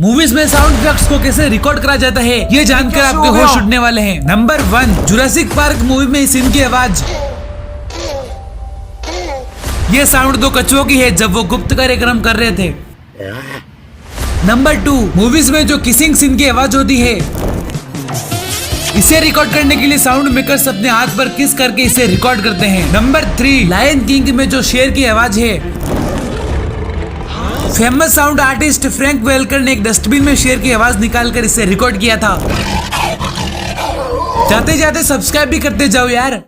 Movies में sound effects को कैसे रिकॉर्ड करा जाता है ये जानकर आपके होश उड़ने वाले हैं। नंबर 1, जुरासिक पार्क मूवी में सीन की आवाज। ये साउंड दो कछुओं की है जब वो गुप्त कार्यक्रम कर रहे थे। नंबर 2, मूवीज में जो किसिंग सीन की आवाज होती है, इसे रिकॉर्ड करने के लिए साउंड मेकर्स अपने हाथ पर किस करके इसे रिकॉर्ड करते हैं। नंबर 3, लायन किंग में जो शेर की आवाज है, फेमस साउंड आर्टिस्ट फ्रैंक वेल्कर ने एक डस्टबिन में शेर की आवाज निकालकर इसे रिकॉर्ड किया था। जाते जाते सब्सक्राइब भी करते जाओ यार।